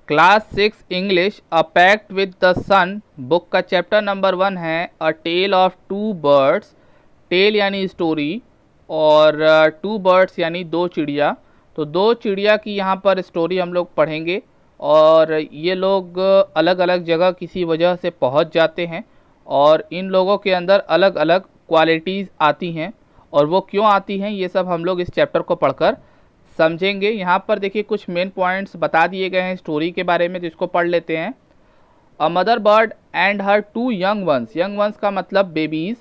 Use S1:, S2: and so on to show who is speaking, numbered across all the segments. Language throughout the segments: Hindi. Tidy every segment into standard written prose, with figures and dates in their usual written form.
S1: Class 6 English a pact with the sun book का चैप्टर नंबर 1 है a tale of two birds. Tale यानी स्टोरी और टू बर्ड्स यानी दो चिड़िया। तो दो चिड़िया की यहाँ पर स्टोरी हम लोग पढ़ेंगे और ये लोग अलग अलग जगह किसी वजह से पहुँच जाते हैं और इन लोगों के अंदर अलग अलग क्वालिटीज़ आती हैं और वो क्यों आती हैं ये सब हम लोग इस चैप्टर को पढ़कर समझेंगे। यहाँ पर देखिए कुछ मेन पॉइंट्स बता दिए गए हैं स्टोरी के बारे में, जिसको पढ़ लेते हैं। A mother bird and her two young ones, young ones का मतलब babies,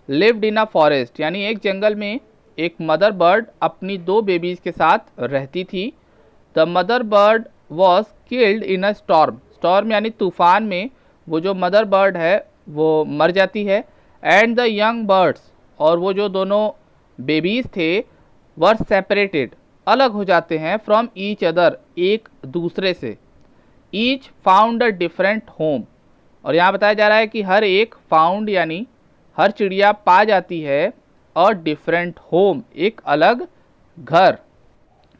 S1: lived in a forest, यानी एक जंगल में एक मदर बर्ड अपनी दो बेबीज के साथ रहती थी। The mother bird was killed in a storm, storm यानी तूफान में वो जो मदर बर्ड है वो मर जाती है। एंड द यंग बर्ड्स, और वो जो दोनों बेबीज थे वर सेपरेटेड, अलग हो जाते हैं, फ्रॉम ईच अदर, एक दूसरे से। Each found a different home, और यहाँ बताया जा रहा है कि हर एक फाउंड यानी हर चिड़िया पा जाती है और डिफरेंट होम, एक अलग घर।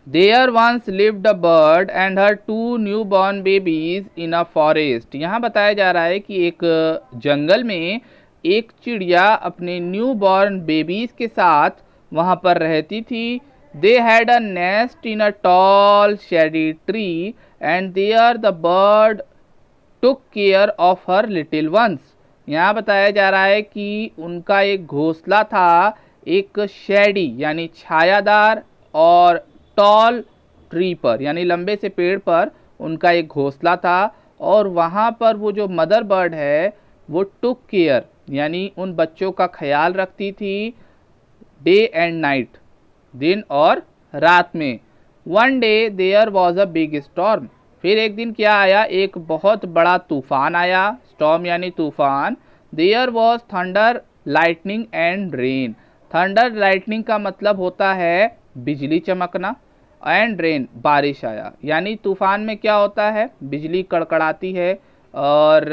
S1: There once lived a bird and her two new born babies in a forest. यहाँ बताया जा रहा है कि एक जंगल में एक चिड़िया अपने न्यू बॉर्न बेबीज के साथ वहाँ पर रहती थी। They had a nest in a tall shady tree and there the bird took care of her little ones. यहाँ बताया जा रहा है कि उनका एक घोंसला था एक शेडी यानी छायादार और टॉल ट्री पर यानी लंबे से पेड़ पर उनका एक घोंसला था और वहाँ पर वो जो मदर बर्ड है वो टुक केयर यानी उन बच्चों का ख्याल रखती थी डे एंड नाइट, दिन और रात में। One day there was a big storm, फिर एक दिन क्या आया, एक बहुत बड़ा तूफान आया, स्टॉर्म यानी तूफान। There was thunder lightning and rain, thunder lightning का मतलब होता है बिजली चमकना, एंड रेन बारिश आया, यानी तूफान में क्या होता है, बिजली कड़कड़ाती है और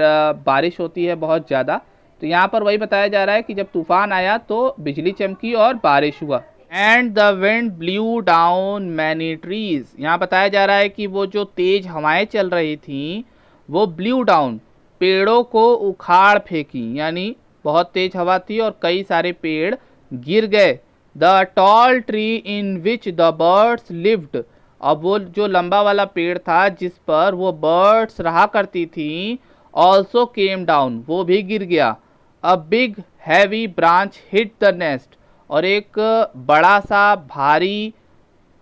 S1: बारिश होती है बहुत ज़्यादा। तो यहाँ पर वही बताया जा रहा है कि जब तूफान आया तो बिजली चमकी और बारिश हुआ। And the wind blue down many trees, यहाँ बताया जा रहा है कि वो जो तेज हवाएं चल रही थी वो ब्लू डाउन, पेड़ों को उखाड़ फेंकी, यानी बहुत तेज हवा थी और कई सारे पेड़ गिर गए। The tall tree in which the birds lived, अब वो जो लंबा वाला पेड़ था जिस पर वो बर्ड्स रहा करती थी, ऑल्सो केम डाउन, वो भी गिर गया। A big heavy branch hit the nest, और एक बड़ा सा भारी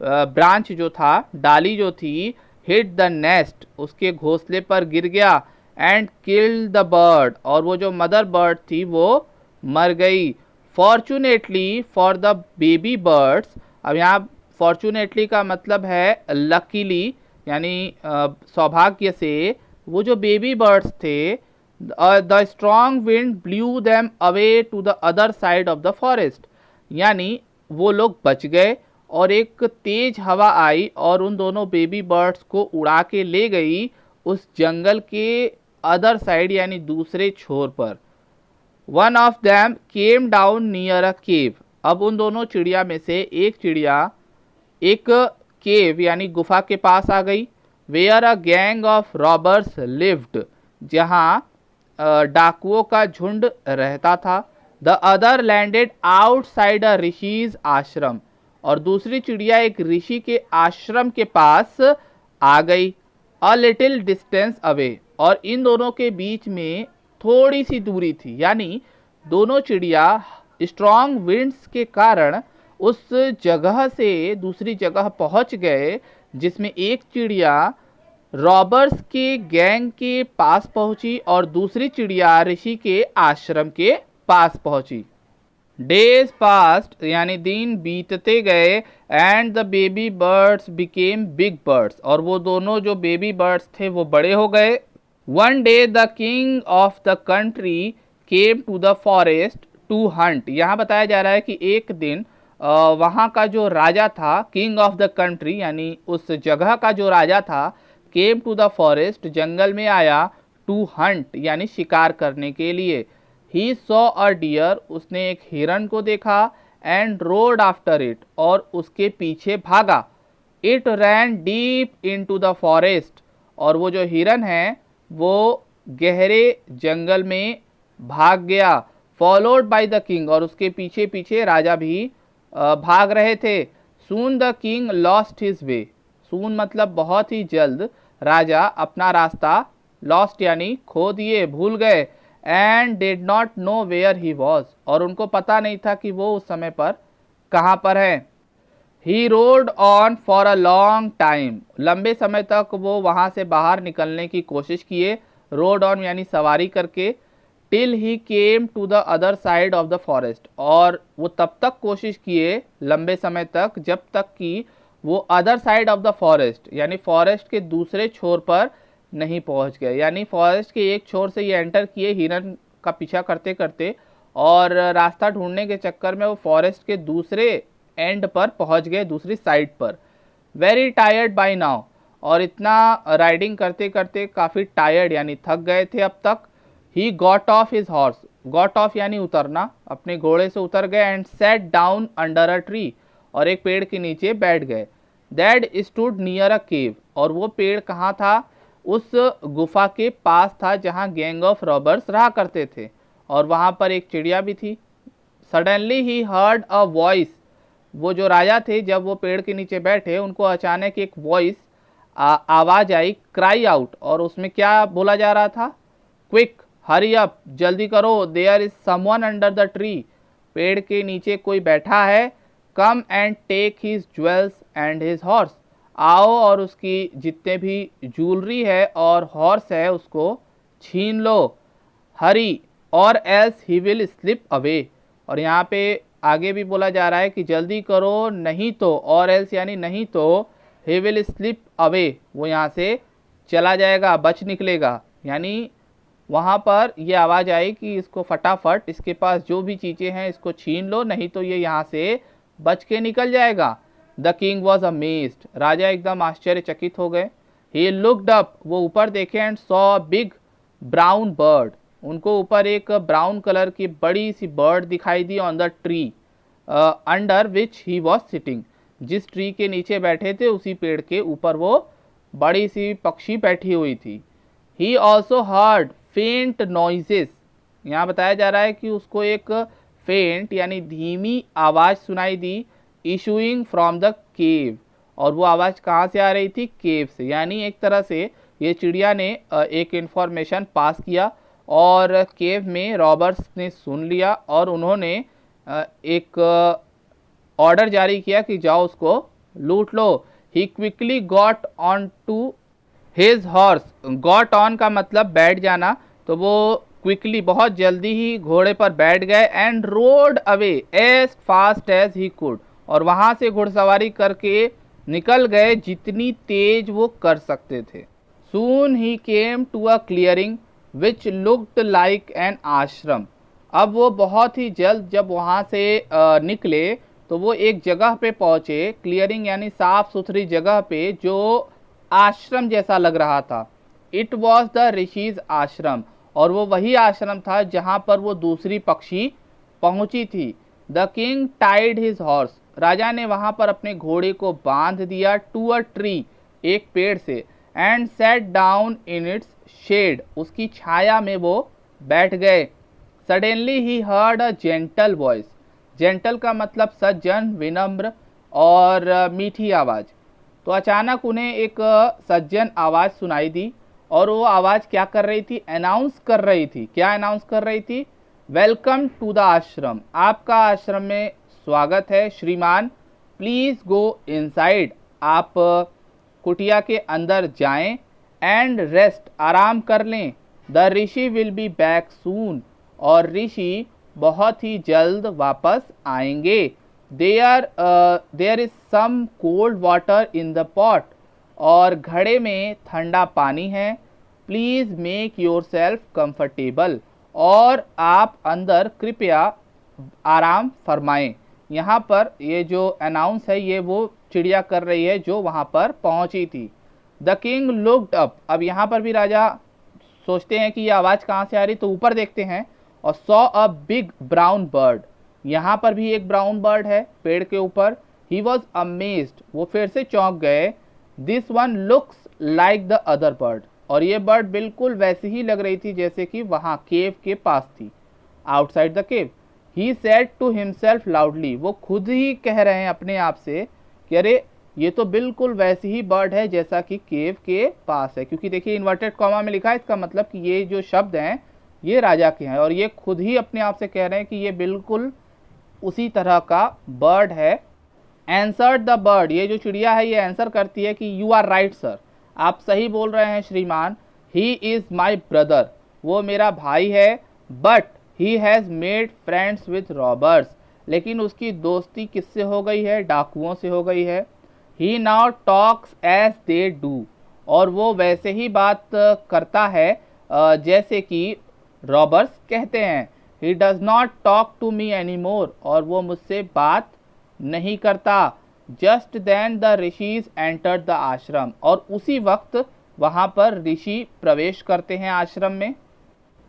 S1: ब्रांच जो था, डाली जो थी, हिट द नेस्ट, उसके घोंसले पर गिर गया। एंड किल्ड द बर्ड, और वो जो मदर बर्ड थी वो मर गई। Fortunately for the baby birds, अब यहाँ फॉर्चुनेटली का मतलब है लकीली यानी सौभाग्य से, वो जो बेबी बर्ड्स थे, the strong wind blew them away to the other side of the forest, यानी वो लोग बच गए और एक तेज हवा आई और उन दोनों बेबी बर्ड्स को उड़ा के ले गई उस जंगल के अदर साइड यानी दूसरे छोर पर। One of them came down near a cave, अब उन दोनों चिड़िया में से एक चिड़िया एक केव यानी गुफा के पास आ गई। Where a gang of robbers lived, जहाँ डाकुओं का झुंड रहता था। The other landed outside a rishi's ashram, और दूसरी चिड़िया एक ऋषि के आश्रम के पास आ गई। अ लिटिल डिस्टेंस अवे, और इन दोनों के बीच में थोड़ी सी दूरी थी, यानी दोनों चिड़िया स्ट्रॉन्ग विंड्स के कारण उस जगह से दूसरी जगह पहुंच गए जिसमें एक चिड़िया रॉबर्स के गैंग के पास पहुंची और दूसरी चिड़िया ऋषि के आश्रम के पास पहुंची। डेज पास्ट, यानी दिन बीतते गए। And the baby birds became big birds, और वो दोनों जो बेबी बर्ड्स थे वो बड़े हो गए। One day the king of the country came to the forest to hunt, यहाँ बताया जा रहा है कि एक दिन वहाँ का जो राजा था, किंग ऑफ द कंट्री यानी उस जगह का जो राजा था, केम टू द फॉरेस्ट, जंगल में आया, टू हंट यानी शिकार करने के लिए। ही सॉ अ डियर, उसने एक हिरन को देखा। एंड रोड आफ्टर इट, और उसके पीछे भागा। It ran deep into the forest, और वो जो हिरन है वो गहरे जंगल में भाग गया। फॉलोड बाय द किंग, और उसके पीछे पीछे राजा भी भाग रहे थे। Soon the king lost his way, soon मतलब बहुत ही जल्द राजा अपना रास्ता लॉस्ट यानी खो दिए, भूल गए। And did not know where he was, और उनको पता नहीं था कि वो उस समय पर कहाँ पर है। He rode on for a long time, लंबे समय तक वो वहाँ से बाहर निकलने की कोशिश किए, रोड ऑन यानी सवारी करके। Till he came to the other side of the forest, और वो तब तक कोशिश किए लंबे समय तक जब तक कि वो other side of the forest यानी फॉरेस्ट के दूसरे छोर पर नहीं पहुंच गए। यानी फॉरेस्ट के एक छोर से ये एंटर किए हिरन का पीछा करते करते, और रास्ता ढूंढने के चक्कर में वो फॉरेस्ट के दूसरे एंड पर पहुंच गए, दूसरी साइड पर। वेरी टायर्ड बाय नाउ, और इतना राइडिंग करते करते काफ़ी टायर्ड यानी थक गए थे अब तक। He got off his horse, got off यानी उतरना, अपने घोड़े से उतर गए। And sat down under a tree, और एक पेड़ के नीचे बैठ गए। दैट स्टूड नियर अ केव, और वो पेड़ कहाँ था, उस गुफा के पास था जहाँ गैंग ऑफ रॉबर्स रहा करते थे, और वहाँ पर एक चिड़िया भी थी। Suddenly he heard a voice, वो जो राजा थे जब वो पेड़ के नीचे बैठे उनको अचानक एक वॉइस आवाज आई, क्राई आउट, और उसमें क्या बोला जा रहा था, क्विक हरी अप, जल्दी करो, there is someone under the tree, पेड़ के नीचे कोई बैठा है। Come and take his jewels and his horse, आओ और उसकी जितने भी ज्वेलरी है और हॉर्स है उसको छीन लो। हरी और else he will slip away, और यहाँ पे आगे भी बोला जा रहा है कि जल्दी करो नहीं तो, और एल्स यानी नहीं तो, ही विल स्लिप अवे, वो यहाँ से चला जाएगा, बच निकलेगा। यानी वहाँ पर ये आवाज़ आई कि इसको फटाफट इसके पास जो भी चीज़ें हैं इसको छीन लो, नहीं तो ये यहाँ से बच के निकल जाएगा। द किंग वॉज अमेज्ड, राजा एकदम आश्चर्यचकित हो गए। ही लुक्ड अप, वो ऊपर देखे and saw big brown bird, उनको ऊपर एक ब्राउन कलर की बड़ी सी बर्ड दिखाई दी on the tree under which he was sitting, जिस ट्री के नीचे बैठे थे उसी पेड़ के ऊपर वो बड़ी सी पक्षी बैठी हुई थी। ही ऑल्सो हर्ड फेंट नॉइजेस, यहाँ बताया जा रहा है कि उसको एक फेंट यानी धीमी आवाज़ सुनाई दी, इशूइंग फ्रॉम द केव, और वो आवाज़ कहाँ से आ रही थी, केव से। यानी एक तरह से ये चिड़िया ने एक इंफॉर्मेशन पास किया, और केव में रॉबर्स ने सुन लिया और उन्होंने एक ऑर्डर जारी किया कि जाओ उसको लूट लो। He quickly got on to his horse, got on का मतलब बैठ जाना, तो वो क्विकली बहुत जल्दी ही घोड़े पर बैठ गए। And rode away as fast as he could, और वहाँ से घुड़सवारी करके निकल गए जितनी तेज वो कर सकते थे। Soon he came to a clearing which looked like an ashram, अब वो बहुत ही जल्द जब वहाँ से निकले तो वो एक जगह पे पहुँचे, क्लियरिंग यानी साफ सुथरी जगह पे जो आश्रम जैसा लग रहा था। It was the rishis ashram, और वो वही आश्रम था जहाँ पर वो दूसरी पक्षी पहुँची थी। The king tied his horse, राजा ने वहाँ पर अपने घोड़े को बांध दिया टू अ ट्री, एक पेड़ से। And sat down in its shade, उसकी छाया में वो बैठ गए। Suddenly he heard a gentle voice, gentle का मतलब सज्जन, विनम्र और मीठी आवाज़। तो अचानक उन्हें एक सज्जन आवाज़ सुनाई दी, और वो आवाज़ क्या कर रही थी, अनाउंस कर रही थी। क्या अनाउंस कर रही थी, वेलकम टू द आश्रम, आपका आश्रम में स्वागत है श्रीमान, प्लीज़ गो इनसाइड, आप कुटिया के अंदर जाएं। एंड रेस्ट, आराम कर लें। The rishi will be back soon, और ऋषि बहुत ही जल्द वापस आएंगे। There is some cold water in the pot, और घड़े में ठंडा पानी है। Please make yourself comfortable, और आप अंदर कृपया आराम फरमाएं। यहाँ पर ये जो अनाउंस है ये वो चिड़िया कर रही है जो वहाँ पर पहुँची थी। द किंग लुक्ड अप, अब यहाँ पर भी राजा सोचते हैं कि ये आवाज़ कहाँ से आ रही, तो ऊपर देखते हैं और saw a big brown bird, यहाँ पर भी एक ब्राउन बर्ड है पेड़ के ऊपर। ही वॉज अमेज्ड, वो फिर से चौंक गए। This one looks like the other bird, और ये बर्ड बिल्कुल वैसी ही लग रही थी जैसे कि वहाँ केव के पास थी, outside the cave. He said to himself loudly, वो खुद ही कह रहे हैं अपने आप से कि अरे ये तो बिल्कुल वैसी ही बर्ड है जैसा कि केव के पास है, क्योंकि देखिए इन्वर्टेड कॉमा में लिखा है, इसका मतलब कि ये जो शब्द हैं ये राजा के हैं, और ये खुद ही अपने आप से कह रहे हैं कि ये बिल्कुल उसी तरह का बर्ड है। एंसर्ड द बर्ड, ये जो चिड़िया है ये आंसर करती है कि यू आर राइट सर, आप सही बोल रहे हैं श्रीमान। ही इज़ माई ब्रदर, वो मेरा भाई है। But he has made friends with robbers, लेकिन उसकी दोस्ती किससे हो गई है? डाकुओं से हो गई है। He now talks as they do, और वो वैसे ही बात करता है जैसे कि रॉबर्स कहते हैं। He does not talk to me any more, और वो मुझसे बात नहीं करता। Just then the rishi's entered the ashram, और उसी वक्त वहाँ पर ऋषि प्रवेश करते हैं आश्रम में।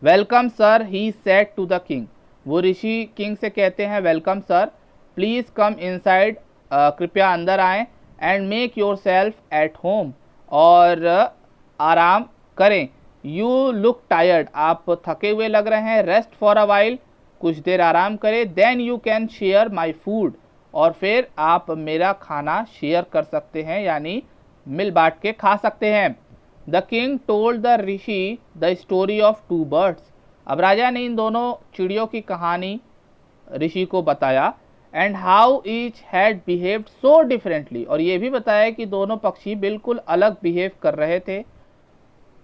S1: Welcome sir, he said to the king, वो ऋषि किंग से कहते हैं welcome sir, please come inside, कृपया अंदर आएँ, and make yourself at home, और आराम करें। यू लुक टायर्ड, आप थके हुए लग रहे हैं। रेस्ट फॉर अ वाइल, कुछ देर आराम करें। Then you can share my food, और फिर आप मेरा खाना शेयर कर सकते हैं, यानी मिल बांट के खा सकते हैं। The king told the rishi the story of two birds, अब राजा ने इन दोनों चिड़ियों की कहानी ऋषि को बताया। And how each had behaved so differently, और ये भी बताया कि दोनों पक्षी बिल्कुल अलग बिहेव कर रहे थे।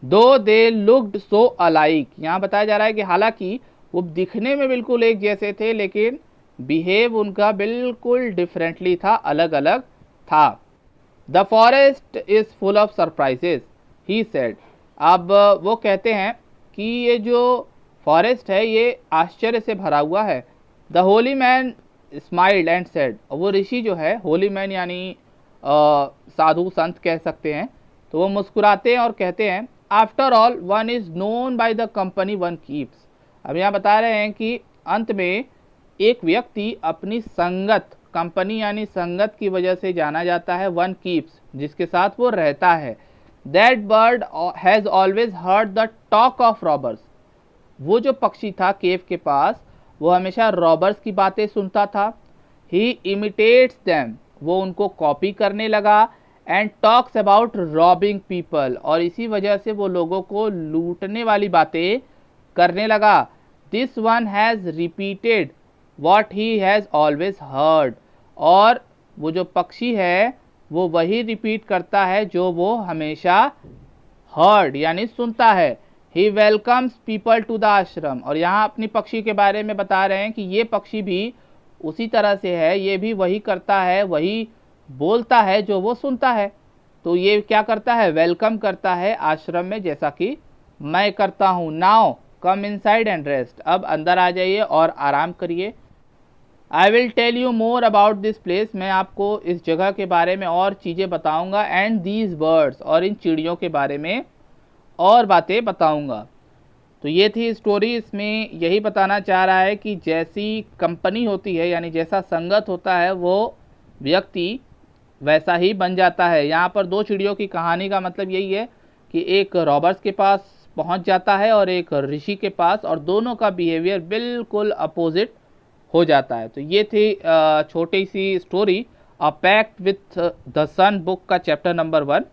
S1: दो दे लुक्ड सो अलाइक, यहाँ बताया जा रहा है कि हालांकि वो दिखने में बिल्कुल एक जैसे थे, लेकिन बिहेव उनका बिल्कुल डिफरेंटली था, अलग अलग था। The forest is full of surprises, he said, अब वो कहते हैं कि ये जो फॉरेस्ट है ये आश्चर्य से भरा हुआ है। The Holi man smiled and said, वो ऋषि जो है, होली मैन यानी साधु संत कह सकते हैं, तो वो मुस्कुराते हैं और कहते हैं after all one is known by the company one keeps, अब यहाँ बता रहे हैं कि अंत में एक व्यक्ति अपनी संगत, कंपनी यानी संगत की वजह से जाना जाता है, वन कीप्स, जिसके साथ वो रहता है। That bird has always heard the talk of robbers, वो जो पक्षी था केव के पास वो हमेशा रॉबर्स की बातें सुनता था। ही इमिटेट्स दैम, वो उनको कॉपी करने लगा। And talks about robbing people, और इसी वजह से वो लोगों को लूटने वाली बातें करने लगा। This one has repeated what he has always heard, और वो जो पक्षी है वो वही रिपीट करता है जो वो हमेशा हर्ड यानी सुनता है। ही welcomes people to the ashram, और यहाँ अपनी पक्षी के बारे में बता रहे हैं कि ये पक्षी भी उसी तरह से है, ये भी वही करता है, वही बोलता है जो वो सुनता है। तो ये क्या करता है? वेलकम करता है आश्रम में, जैसा कि मैं करता हूँ। Now come inside and rest, अब अंदर आ जाइए और आराम करिए। I will tell you more about this place, मैं आपको इस जगह के बारे में और चीज़ें बताऊँगा। एंड दीज बर्ड्स, और इन चिड़ियों के बारे में और बातें बताऊँगा। तो ये थी स्टोरी, इसमें यही बताना चाह रहा है कि जैसी कंपनी होती है यानी जैसा संगत होता है वो व्यक्ति वैसा ही बन जाता है। यहाँ पर दो चिड़ियों की कहानी का मतलब यही है कि एक रॉबर्ट्स के पास पहुँच जाता है और एक ऋषि के पास, और दोनों का बिहेवियर बिल्कुल अपोजिट हो जाता है। तो ये थी छोटी सी story a pact with the sun book का चैप्टर नंबर 1।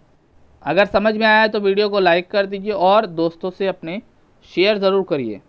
S1: अगर समझ में आया तो वीडियो को लाइक कर दीजिए और दोस्तों से अपने शेयर ज़रूर करिए।